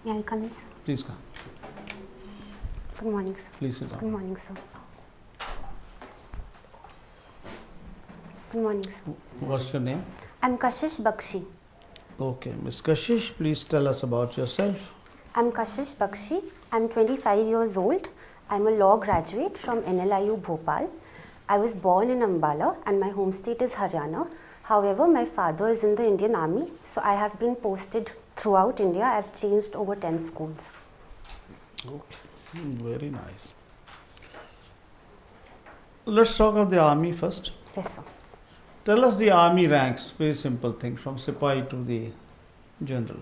May I come in, sir? Please come. Good morning, sir. Please sit down. Good morning, sir. Good morning, sir. What's your name? I'm Kashish Bakshi. Okay, Ms. Kashish, please tell us about yourself. I'm Kashish Bakshi. I'm 25 years old. I'm a law graduate from NLIU Bhopal. I was born in Ambala and my home state is Haryana. However, my father is in the Indian Army, so I have been posted throughout India. I've changed over 10 schools. Okay, very nice. Let's talk of the army first. Yes, sir. Tell us the army ranks, very simple thing, from Sipahi to the general.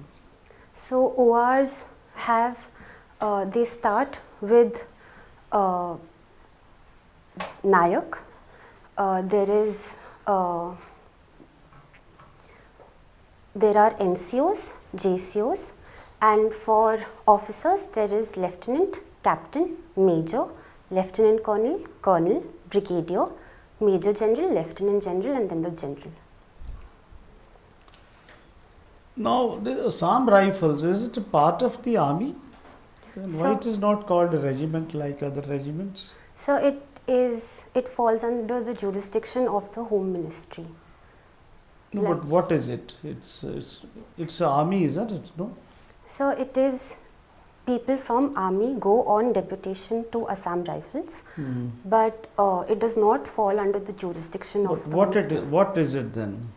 So ORs have, they start with Nayak. There are NCOs, JCOs, and for officers there is Lieutenant, Captain, Major, Lieutenant Colonel, Colonel, Brigadier, Major General, Lieutenant General, and then the General. Now, the Assam Rifles, is it a part of the army? Then why it is not called a regiment like other regiments? So it falls under the jurisdiction of the Home Ministry. No, but what is it? It's army, isn't it? No. So it is people from army go on deputation to Assam Rifles, but it does not fall under the jurisdiction of the ministry. What is it then?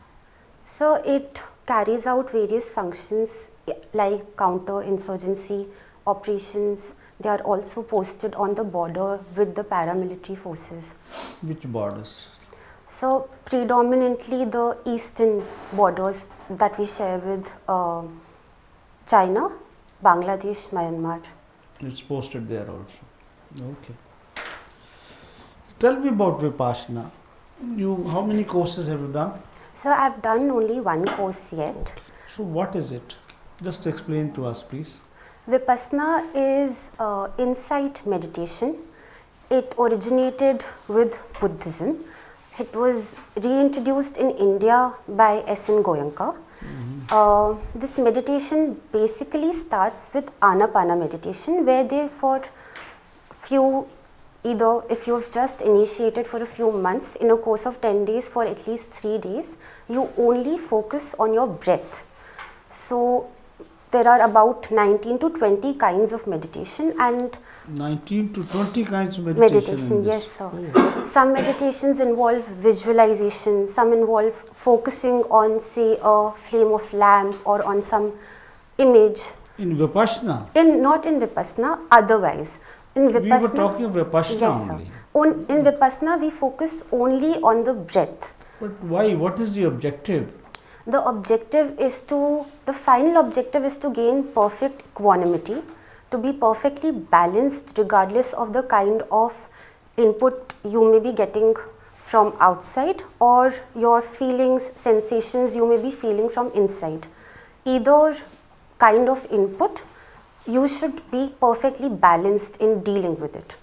So it carries out various functions like counter-insurgency operations. They are also posted on the border with the paramilitary forces. Which borders? So predominantly the eastern borders that we share with China, Bangladesh, Myanmar. It's posted there also. Okay. Tell me about Vipassana. How many courses have you done? So I've done only one course yet. Okay. So what is it? Just explain to us, please. Vipassana is insight meditation. It originated with Buddhism. It was reintroduced in India by S.N. Goenka. This meditation basically starts with Anapana meditation, where they either if you've just initiated for a few months, in a course of 10 days for at least 3 days, you only focus on your breath. So there are about 19 to 20 kinds of meditation, and 19 to 20 kinds of meditation. Yes, sir. Oh. Some meditations involve visualization, some involve focusing on, say, a flame of lamp or on some image. In Vipassana? Not in Vipassana, otherwise. In Vipassana, we were talking of Vipassana, yes, only. In Vipassana, we focus only on the breath. But why? What is the objective? The final objective is to gain perfect equanimity, to be perfectly balanced regardless of the kind of input you may be getting from outside or your feelings, sensations you may be feeling from inside. Either kind of input, you should be perfectly balanced in dealing with it.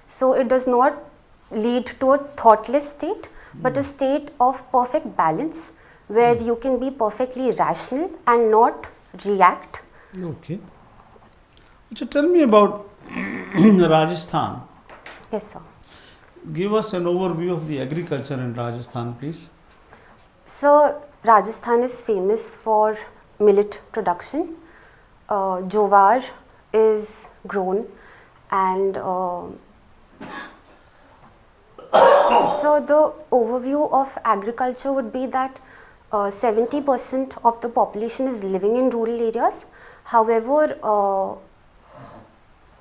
So it does not lead to a thoughtless state, but a state of perfect balance where you can be perfectly rational and not react. Okay. So tell me about Rajasthan. Yes, sir. Give us an overview of the agriculture in Rajasthan, please. So Rajasthan is famous for millet production. Jowar is grown, and so the overview of agriculture would be that 70% of the population is living in rural areas. However,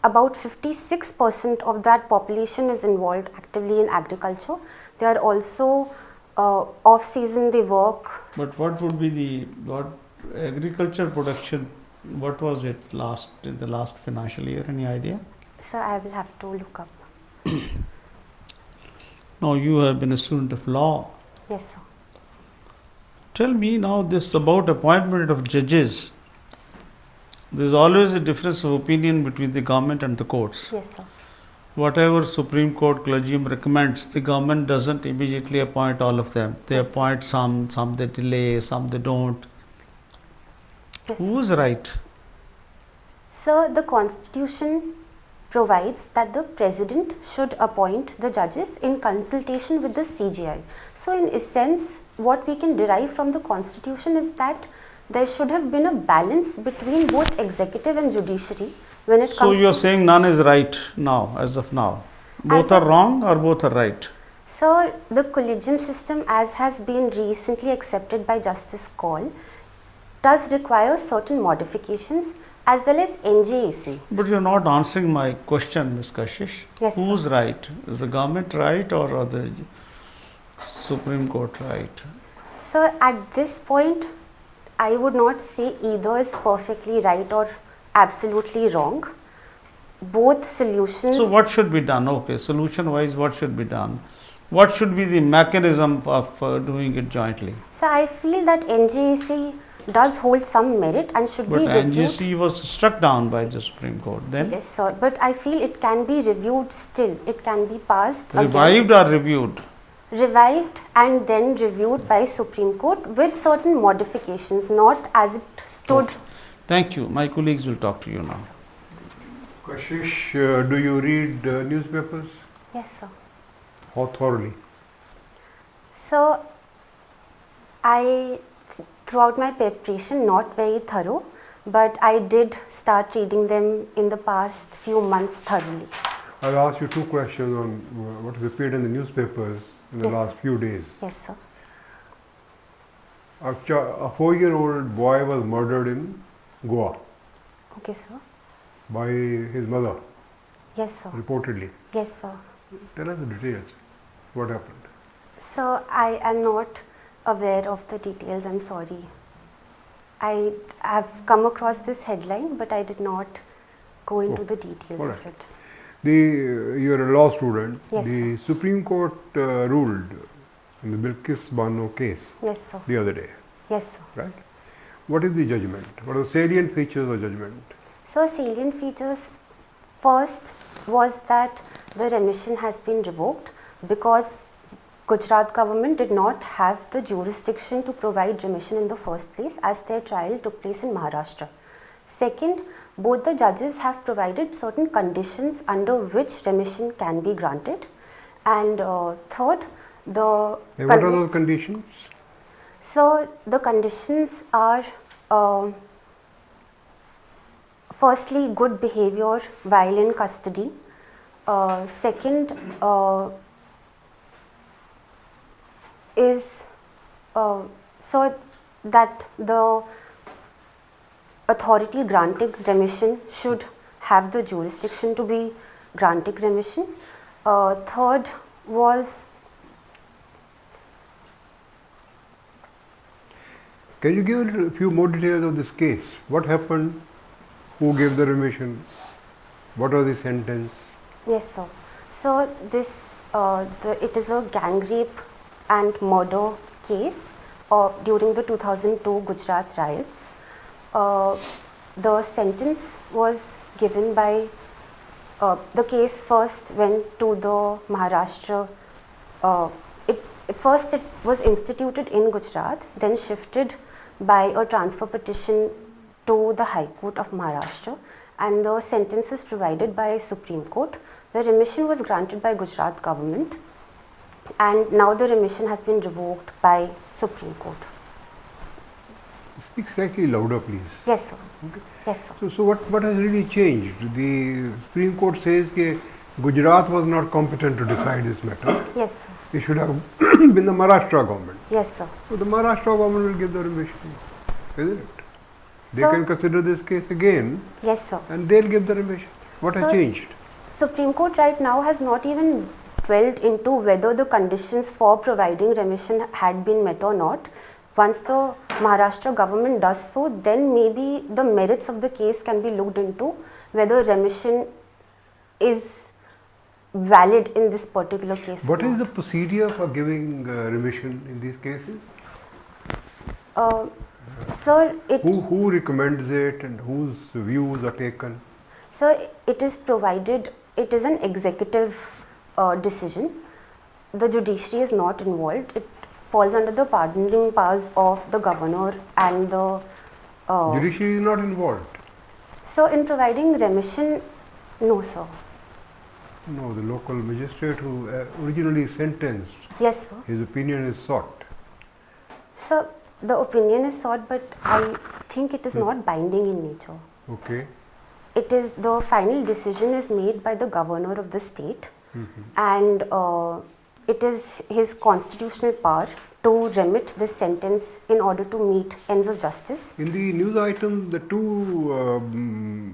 about 56% of that population is involved actively in agriculture. They are also off-season, they work. But what would be agriculture production? What was it in the last financial year? Any idea? Sir, I will have to look up. Now, you have been a student of law. Yes, sir. Tell me now this about appointment of judges. There is always a difference of opinion between the government and the courts. Yes, sir. Whatever Supreme Court collegium recommends, the government doesn't immediately appoint all of them. They Yes. appoint some they delay, some they don't. Yes. Who is right? So the constitution provides that the president should appoint the judges in consultation with the CJI. So in essence, what we can derive from the constitution is that there should have been a balance between both executive and judiciary when it So comes you are to. saying none is right now, as of now. Both As are of- wrong or both are right? So the collegium system, as has been recently accepted by Justice Kaul, does require certain modifications, as well as NJAC. But you are not answering my question, Ms. Kashish. Yes, sir. Who's right? Is the government right or the Supreme Court right? So at this point, I would not say either is perfectly right or absolutely wrong. Both solutions. So what should be done? Okay, solution wise, what should be done? What should be the mechanism of doing it jointly? So I feel that NJAC does hold some merit and should But be reviewed. NGC was struck down by the Supreme Court. Then Yes, sir. But I feel it can be reviewed still. It can be passed again. revived or reviewed? Revived and then reviewed by Supreme Court with certain modifications, not as it stood. Okay. Thank you. My colleagues will talk to you now. Kashish, do you read newspapers? Yes, sir. How thoroughly? So, throughout my preparation, not very thorough, but I did start reading them in the past few months thoroughly. I'll ask you two questions on what has appeared in the newspapers in the Yes. last few days. Yes, sir. A 4-year-old boy was murdered in Goa Okay, sir. by his mother, Yes, sir. reportedly. Yes, sir. Tell us the details. What happened? So, I am not aware of the details, I'm sorry. I have come across this headline, but I did not go into Oh, the details all of right. it. You are a law student. Yes, The Supreme Court ruled in the Bilkis Bano case Yes, sir. the other day, Yes, sir. right? What is the judgment? What are the salient features of judgment? So, salient features first was that the remission has been revoked because Gujarat government did not have the jurisdiction to provide remission in the first place, as their trial took place in Maharashtra. Second, both the judges have provided certain conditions under which remission can be granted. And third, the And what are those convicts- conditions? So the conditions are firstly good behavior while in custody. Second is so that the authority granting remission should have the jurisdiction to be granting remission. Third was Can you give a few more details of this case? What happened? Who gave the remission? What was the sentence? yes, sir. So this it is a gang rape and murder case during the 2002 Gujarat riots. The sentence was given by the case first went to the Maharashtra. First it was instituted in Gujarat, then shifted by a transfer petition to the High Court of Maharashtra, and the sentence is provided by Supreme Court. The remission was granted by Gujarat government, and now the remission has been revoked by Supreme Court. Speak slightly louder, please. Yes, sir. Okay. Yes, sir. So what has really changed? The Supreme Court says that Gujarat was not competent to decide this matter. Yes, sir. It should have been the Maharashtra government. Yes, sir. So the Maharashtra government will give the remission, isn't it? They So- can consider this case again Yes, sir. and they'll give the remission. What has So- changed? Supreme Court right now has not even dwelled into whether the conditions for providing remission had been met or not. Once the Maharashtra government does so, then maybe the merits of the case can be looked into, whether remission is valid in this particular case. What or is the not. procedure for giving remission in these cases? Sir, Who recommends it and whose views are taken? So it is provided, it is an executive decision. The judiciary is not involved. It falls under the pardoning powers of the governor and the. Judiciary is not involved. So in providing remission, no sir. No, the local magistrate who originally sentenced, Yes sir. his opinion is sought. So the opinion is sought, but I think it is not binding in nature. Okay. It is, the final decision is made by the governor of the state, and it is his constitutional power to remit this sentence in order to meet ends of justice. In the news item, the two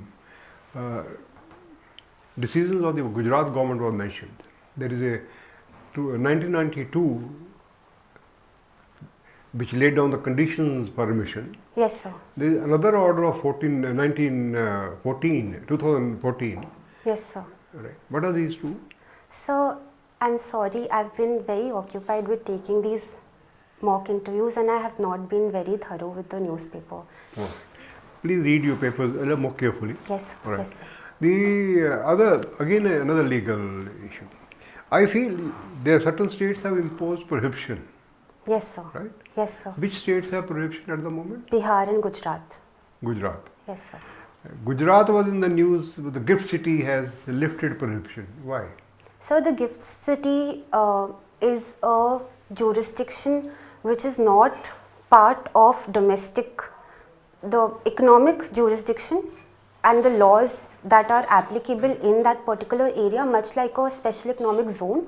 decisions of the Gujarat government were mentioned. There is a 1992 which laid down the conditions for remission. Yes sir. There is another order of 2014. Yes sir. Right. What are these two? So I'm sorry, I've been very occupied with taking these mock interviews and I have not been very thorough with the newspaper. Oh. Please read your papers a little more carefully. Yes, All right. yes sir. The other, again another legal issue. I feel there are certain states have imposed prohibition, Yes sir. right? Yes sir. Which states have prohibition at the moment? Bihar and Gujarat. Gujarat. Yes sir. Gujarat was in the news, the gift city has lifted prohibition. Why? So the gift city is a jurisdiction which is not part of domestic, the economic jurisdiction, and the laws that are applicable in that particular area, much like a special economic zone,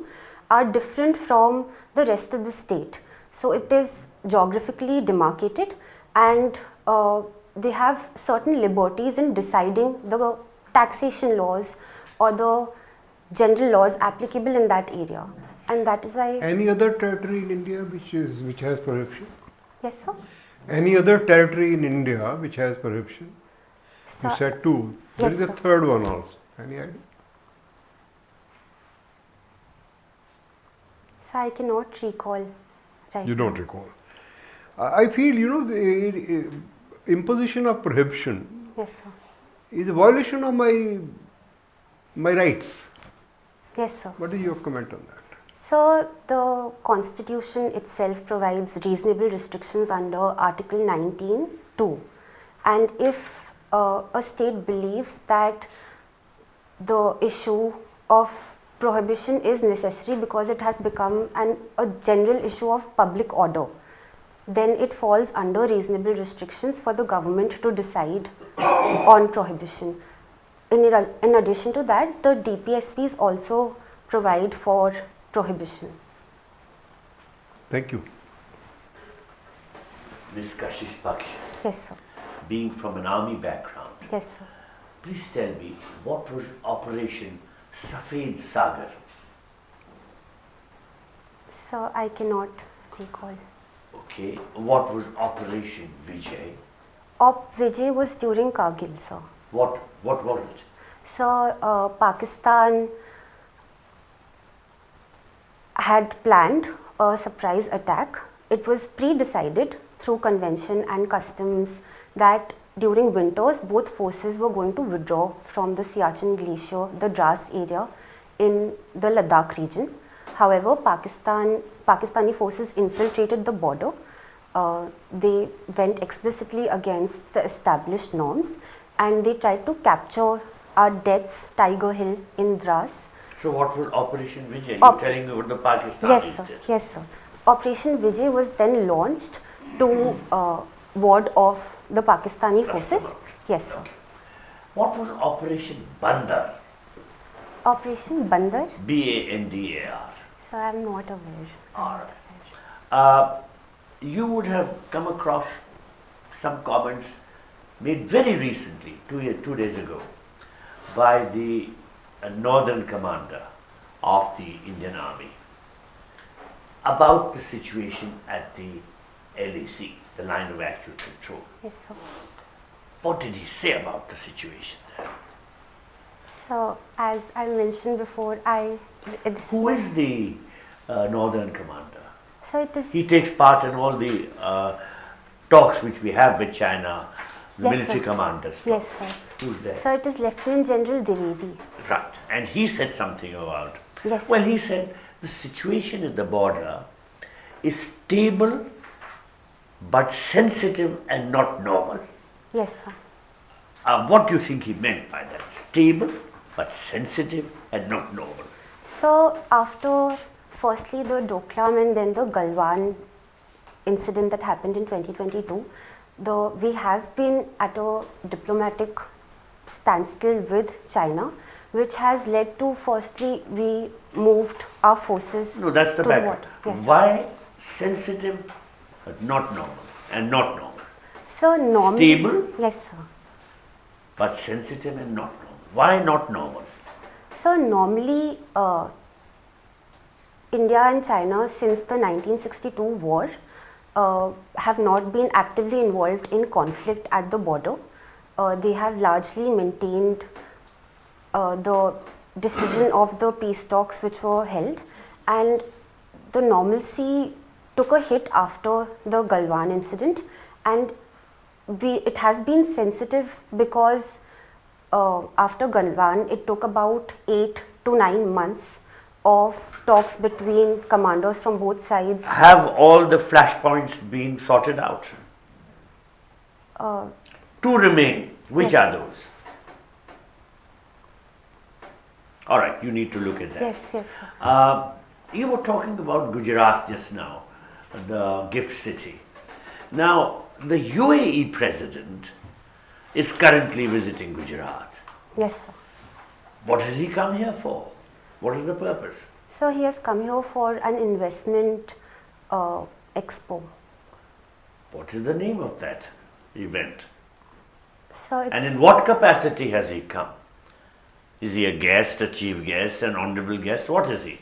are different from the rest of the state. So it is geographically demarcated, and they have certain liberties in deciding the taxation laws or the general laws applicable in that area, and that is why. Any other territory in India which has prohibition? Yes sir. Any other territory in India which has prohibition? So, You said two. There Yes, is a sir. third one also. Any idea? so I cannot recall right You now. don't recall. I feel, the imposition of prohibition Yes sir. is a violation of my rights. Yes sir. What is your comment on that? So the constitution itself provides reasonable restrictions under Article 19(2), and if a state believes that the issue of prohibition is necessary because it has become a general issue of public order, then it falls under reasonable restrictions for the government to decide on prohibition. In addition to that, the DPSPs also provide for prohibition. Thank you. Ms. Kashish Bakshi, Yes sir. being from an army background, Yes sir. please tell me what was Operation Safed Sagar? So I cannot recall. Okay, what was Operation Vijay? Op Vijay was during Kargil, sir. What was it? So Pakistan had planned a surprise attack. It was pre-decided through convention and customs that during winters both forces were going to withdraw from the Siachen Glacier, the Dras area in the Ladakh region. However, Pakistani forces infiltrated the border. They went explicitly against the established norms, and they tried to capture our Death's Tiger Hill in Dras. So what was Operation Vijay? Op- You're telling me what the Pakistanis Yes, sir. did. Yes, sir. Operation Vijay was then launched to ward off the Pakistani forces. Yes, sir. Okay. What was Operation Bandar? Operation Bandar. Bandar. So I am not aware. Alright. You would have come across some comments made very recently, 2 days ago, by the northern commander of the Indian Army about the situation at the LAC, the line of actual control. Yes, sir. What did he say about the situation there? So as I mentioned before, Who is the northern commander? So it is. He takes part in all the talks which we have with China, the Yes, military sir. commanders. Yes, sir. Who's there? So it is Lieutenant General Dwivedi. Right. And he said something about, Yes, well, sir. he said the situation at the border is stable but sensitive and not normal. Yes, sir. What do you think he meant by that? Stable but sensitive and not normal. So after firstly the Doklam and then the Galwan incident that happened in 2022, we have been at a diplomatic standstill with China, which has led to firstly we moved our forces. No, that's the to background. water. Yes. Why sensitive but not normal and not normal? So normally, Stable? Yes, sir. But sensitive and not normal. Why not normal? So normally, India and China since the 1962 war have not been actively involved in conflict at the border. They have largely maintained the decision of the peace talks which were held, and the normalcy took a hit after the Galwan incident, and it has been sensitive because after Galwan it took about 8 to 9 months of talks between commanders from both sides. Have all the flashpoints been sorted out? Two remain. Which yes. are those? All right, you need to look at that. Yes, yes, sir. You were talking about Gujarat just now, the gift city. Now, the UAE president is currently visiting Gujarat. Yes, sir. What has he come here for? What is the purpose? So he has come here for an investment expo. What is the name of that event? So it's, And in what capacity has he come? Is he a guest, a chief guest, an honorable guest? What is he?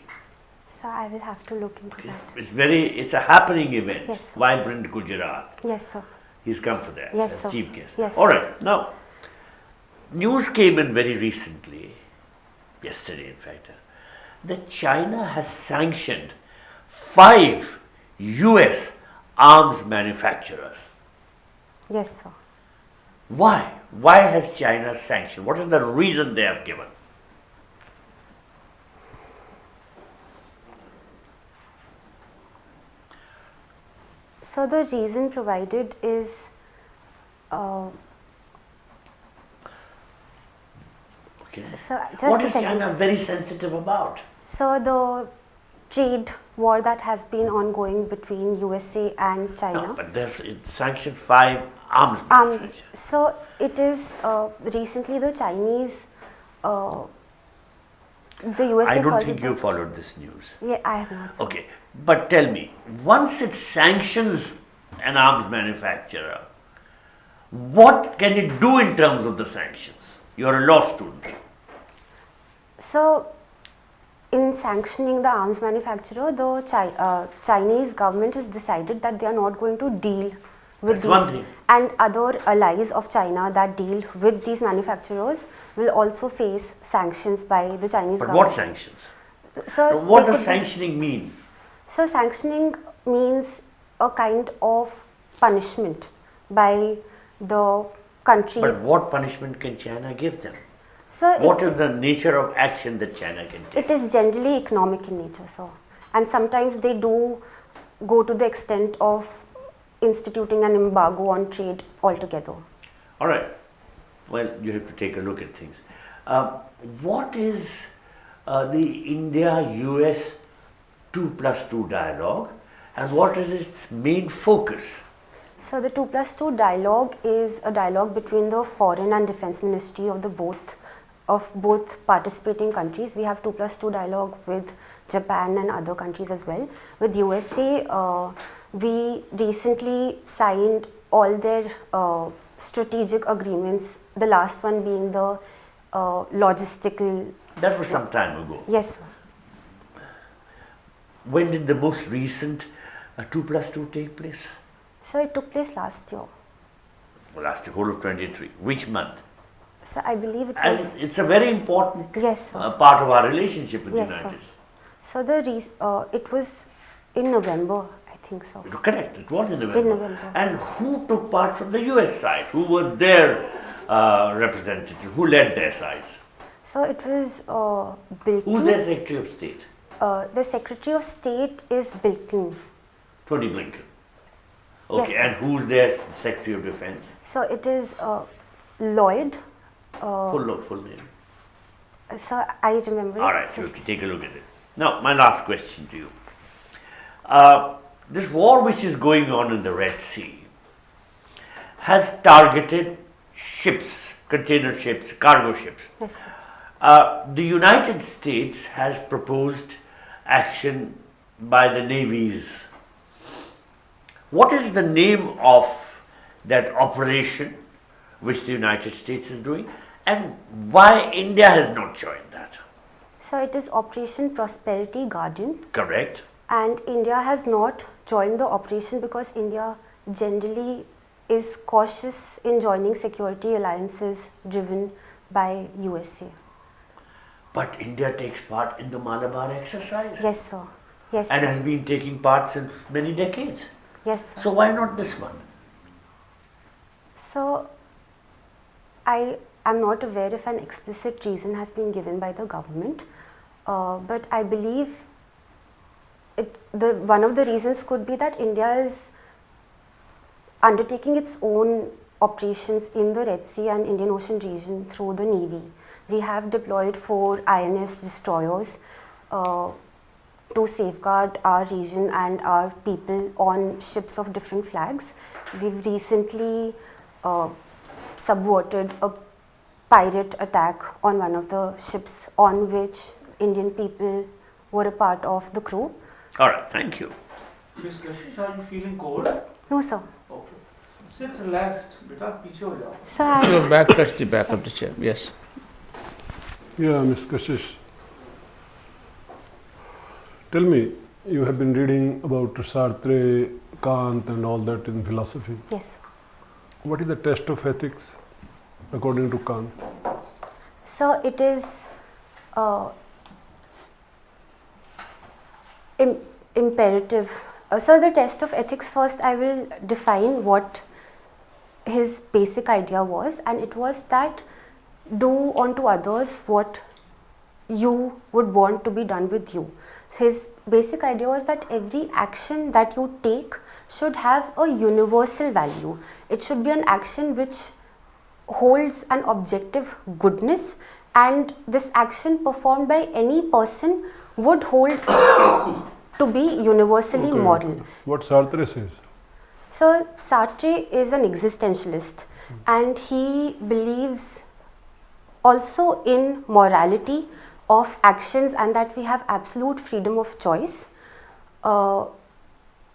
so I will have to look into that. It's a happening event. Yes, sir. Vibrant Gujarat. Yes, sir. He's come for that Yes, as sir. chief guest. Yes, All sir. right. Now, news came in very recently, yesterday in fact, that China has sanctioned 5 US arms manufacturers. Yes, sir. Why? Why has China sanctioned? What is the reason they have given? So the reason provided is Okay. so just What a is second. China very sensitive about? So the trade war that has been ongoing between USA and China. No, but it sanctioned 5 arms manufacturers. So it is recently the Chinese, the USA. I don't calls think it you the- followed this news. Yeah, I have not. Seen. Okay, but tell me, once it sanctions an arms manufacturer, what can it do in terms of the sanctions? You're a law student. So, in sanctioning the arms manufacturer, the Chinese government has decided that they are not going to deal with That's one these, thing. and other allies of China that deal with these manufacturers will also face sanctions by the Chinese But government. what sanctions? So What they does could be- sanctioning mean? So sanctioning means a kind of punishment by the country. But what punishment can China give them? So What is the nature of action that China can take? it is generally economic in nature, so, and sometimes they do go to the extent of instituting an embargo on trade altogether. All right. Well, you have to take a look at things. What is the India-US 2+2 dialogue, and what is its main focus? So the 2+2 dialogue is a dialogue between the Foreign and Defence Ministry of both participating countries. We have 2+2 dialogue with Japan and other countries as well. With USA, we recently signed all their strategic agreements, the last one being the logistical. That was some time ago. Yes, sir. When did the most recent 2+2 take place? So it took place last year. Last year, whole of 23. Which month? So I believe it was. As it's a very important Yes, sir. part of our relationship with Yes, the United sir. States. So it was in November, I think so. Correct, it was in November. In November. And who took part from the US side? Who were their representatives? Who led their sides? So it was Bilton. Who's their Secretary of State? The Secretary of State is Bilton. Tony Blinken. Okay, Yes, sir. and who's their Secretary of Defense? So it is Lloyd. Full name. So I remember. All right, so just- take a look at it. Now, my last question to you. This war which is going on in the Red Sea has targeted ships, container ships, cargo ships. Yes, sir. The United States has proposed action by the navies. What is the name of that operation which the United States is doing, and why India has not joined that? So it is Operation Prosperity Guardian, Correct? and India has not joined the operation because India generally is cautious in joining security alliances driven by USA. But India takes part in the Malabar exercise Yes, sir. Yes, and sir. has been taking part since many decades. Yes, sir. So why not this one? So, I am not aware if an explicit reason has been given by the government, but I believe one of the reasons could be that India is undertaking its own operations in the Red Sea and Indian Ocean region through the Navy. We have deployed 4 INS destroyers to safeguard our region and our people on ships of different flags. We've recently subverted a pirate attack on one of the ships on which Indian people were a part of the crew. All right, thank you. Miss Kashish, are you feeling cold? No, sir. Okay. Sit relaxed. Beta, piche ho jao. So I, Your back, touch the back of the chair. Yes. Yeah, Ms. Kashish. Tell me, you have been reading about Sartre, Kant and all that in philosophy. yes. What is the test of ethics according to Kant? So it is imperative. So the test of ethics, first I will define what his basic idea was, and it was that do unto others what you would want to be done with you. His basic idea was that every action that you take should have a universal value. It should be an action which holds an objective goodness, and this action performed by any person would hold to be universally Okay. moral. What Sartre says? So Sartre is an existentialist, and he believes also in morality of actions and that we have absolute freedom of choice.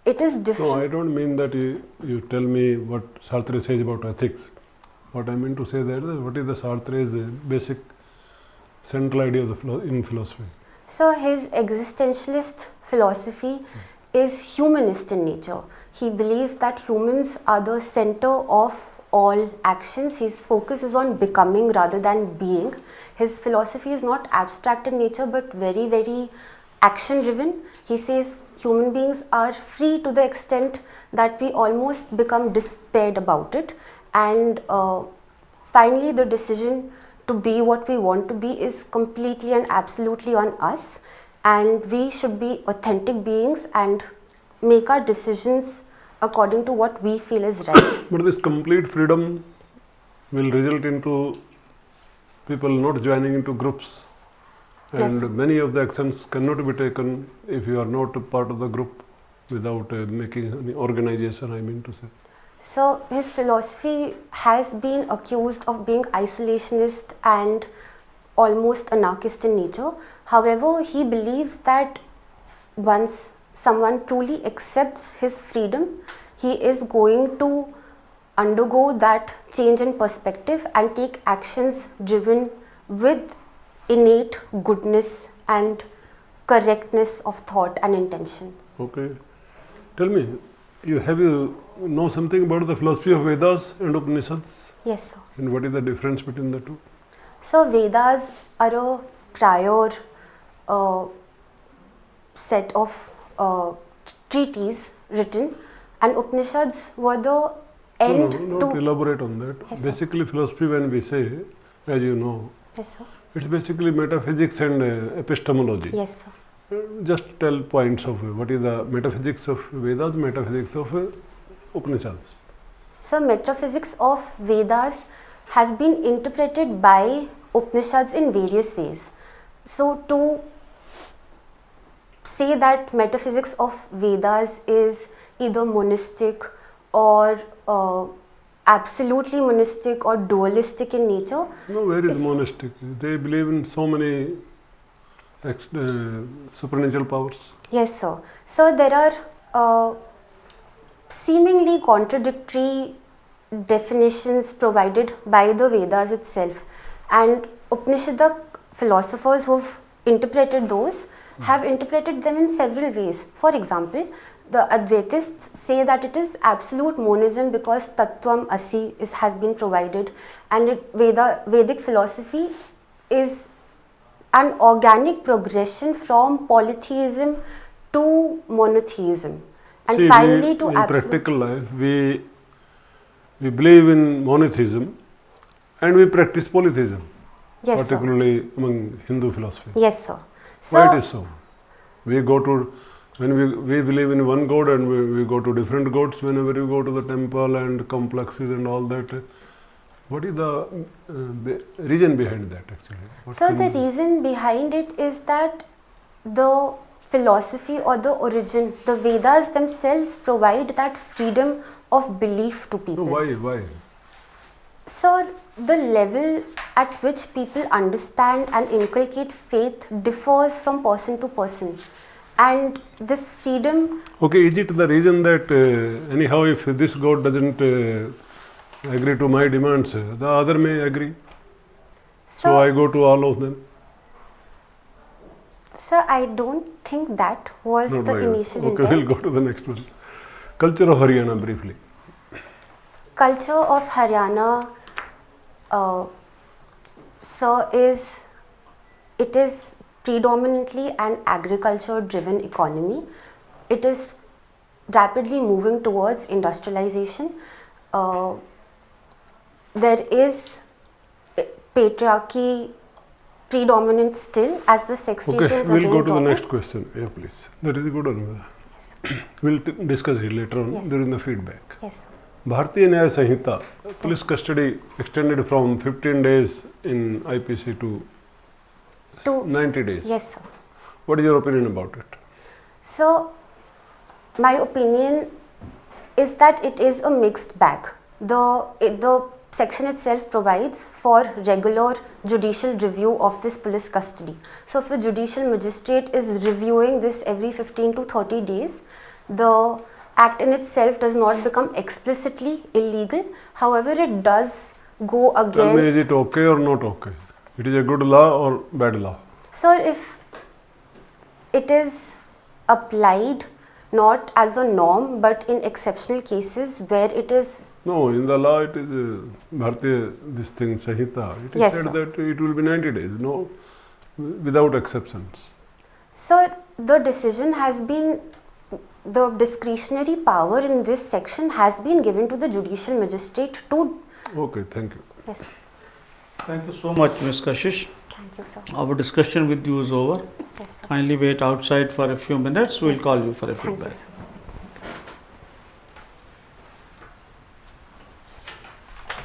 It is different. No, I don't mean that you tell me what Sartre says about ethics. What I mean to say that is what is the Sartre's basic central idea in philosophy? So his existentialist philosophy is humanist in nature. He believes that humans are the center of all actions. His focus is on becoming rather than being. His philosophy is not abstract in nature but very, very action driven. He says human beings are free to the extent that we almost become despaired about it, and finally the decision to be what we want to be is completely and absolutely on us, and we should be authentic beings and make our decisions according to what we feel is right. But this complete freedom will result into people not joining into groups, and Yes. many of the actions cannot be taken if you are not a part of the group without making any organization, I mean to say. So his philosophy has been accused of being isolationist and almost anarchist in nature. However, he believes that once someone truly accepts his freedom, he is going to undergo that change in perspective and take actions driven with innate goodness and correctness of thought and intention. Okay. Tell me, you know something about the philosophy of Vedas and Upanishads, Yes, sir. and what is the difference between the two? So Vedas are a prior set of treatises written, and Upanishads were the end No, to... not elaborate on that. Yes, sir. Basically, philosophy, when we say, as you know, Yes, sir. it's basically metaphysics and epistemology. Yes, sir. Just tell points of what is the metaphysics of Vedas, metaphysics of Upanishads. So metaphysics of Vedas has been interpreted by Upanishads in various ways. So to say that metaphysics of Vedas is either monistic or absolutely monistic or dualistic in nature. No, where is monastic? They believe in so many supernatural powers. Yes, sir. So there are seemingly contradictory definitions provided by the Vedas itself, and Upanishadic philosophers who've interpreted those have interpreted them in several ways. For example, the Advaitists say that it is absolute monism because Tattvam Asi has been provided, and Vedic philosophy is an organic progression from polytheism to monotheism, and See, finally to in absolute. practical life, we believe in monotheism and we practice polytheism, Yes, sir. particularly among Hindu philosophy. Yes, sir. Why it is so? We go to, when we believe in one god and we go to different gods whenever you go to the temple and complexes and all that. What is the reason behind that actually? What So can the you- reason behind it is that the philosophy or the origin, the Vedas themselves provide that freedom of belief to No, people. why? So the level at which people understand and inculcate faith differs from person to person, and this freedom. Okay, is it the reason that anyhow if this god doesn't agree to my demands, the other may agree? So I go to all of them? So I don't think that was Not the like initial that. Okay, intent. we'll go to the next one. Culture of Haryana briefly. Culture of Haryana, it is predominantly an agriculture-driven economy. It is rapidly moving towards industrialization. There is patriarchy predominant still, as the sex ratio Okay, is we'll again go to the topic. next question. Yeah, please. That is a good one. We'll discuss it later on Yes. during the feedback. Yes. Bharatiya Nyaya Sanhita, police custody extended from 15 days in IPC to To- 90 days. Yes, sir. What is your opinion about it? So, my opinion is that it is a mixed bag. The section itself provides for regular judicial review of this police custody. So, if a judicial magistrate is reviewing this every 15 to 30 days, the act in itself does not become explicitly illegal. However, it does go Tell me, is against. it okay or not okay? It is a good law or bad law? So, if it is applied not as a norm but in exceptional cases where it is. No, in the law it is Bharatiya, this thing, Sanhita. It is Yes, said sir. that it will be 90 days, no, without exceptions. So, the decision has been, the discretionary power in this section has been given to the judicial magistrate to. Okay, thank you. Yes, Thank you so much, Ms. Kashish. thank you, sir. Our discussion with you is over. Yes, sir. Kindly wait outside for a few minutes. We'll Yes. call you for a Thank you, feedback. sir.